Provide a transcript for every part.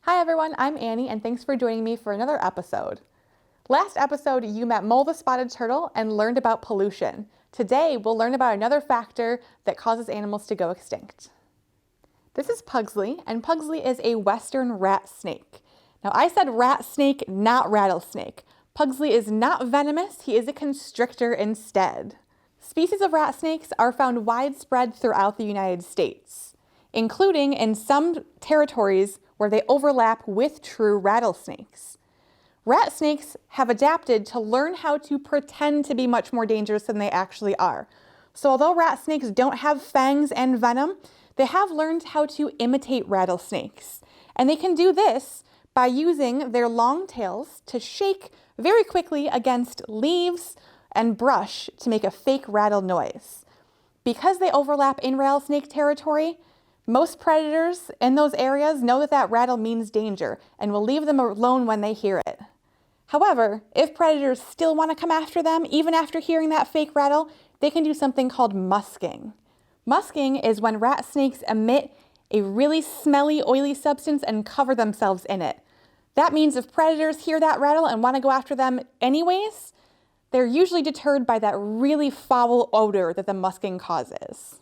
Hi everyone, I'm Annie and thanks for joining me for another episode. Last episode, you met Mole the spotted turtle and learned about pollution. Today, we'll learn about another factor that causes animals to go extinct. This is Pugsley, and Pugsley is a western rat snake. Now, I said rat snake, not rattlesnake. Pugsley is not venomous, he is a constrictor instead. Species of rat snakes are found widespread throughout the United States, including in some territories where they overlap with true rattlesnakes. Rat snakes have adapted to learn how to pretend to be much more dangerous than they actually are. So although rat snakes don't have fangs and venom, they have learned how to imitate rattlesnakes. And they can do this by using their long tails to shake very quickly against leaves and brush to make a fake rattle noise. Because they overlap in rattlesnake territory, most predators in those areas know that that rattle means danger and will leave them alone when they hear it. However, if predators still want to come after them, even after hearing that fake rattle, they can do something called musking. Musking is when rat snakes emit a really smelly, oily substance and cover themselves in it. That means if predators hear that rattle and want to go after them anyways, they're usually deterred by that really foul odor that the musking causes.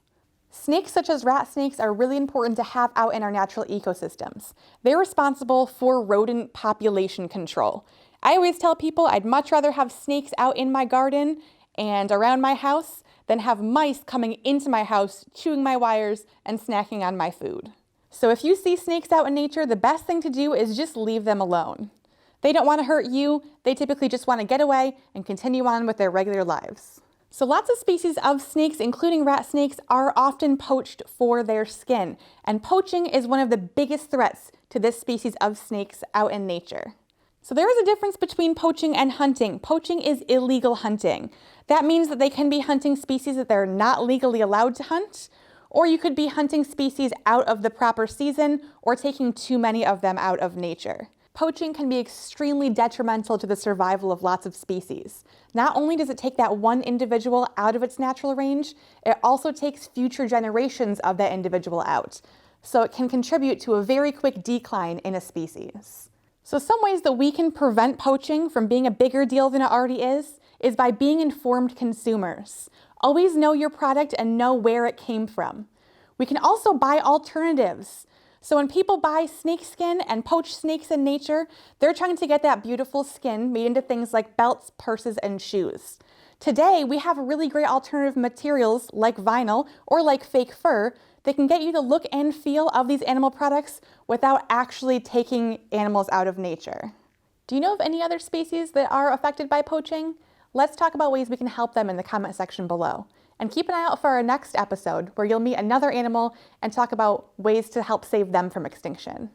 Snakes such as rat snakes are really important to have out in our natural ecosystems. They're responsible for rodent population control. I always tell people I'd much rather have snakes out in my garden and around my house than have mice coming into my house, chewing my wires and snacking on my food. So if you see snakes out in nature, the best thing to do is just leave them alone. They don't want to hurt you, they typically just want to get away and continue on with their regular lives. So lots of species of snakes, including rat snakes, are often poached for their skin. And poaching is one of the biggest threats to this species of snakes out in nature. So there is a difference between poaching and hunting. Poaching is illegal hunting. That means that they can be hunting species that they're not legally allowed to hunt, or you could be hunting species out of the proper season or taking too many of them out of nature. Poaching can be extremely detrimental to the survival of lots of species. Not only does it take that one individual out of its natural range, it also takes future generations of that individual out. So it can contribute to a very quick decline in a species. So some ways that we can prevent poaching from being a bigger deal than it already is by being informed consumers. Always know your product and know where it came from. We can also buy alternatives. So when people buy snake skin and poach snakes in nature, they're trying to get that beautiful skin made into things like belts, purses, and shoes. Today, we have really great alternative materials like vinyl or like fake fur that can get you the look and feel of these animal products without actually taking animals out of nature. Do you know of any other species that are affected by poaching? Let's talk about ways we can help them in the comment section below. And keep an eye out for our next episode where you'll meet another animal and talk about ways to help save them from extinction.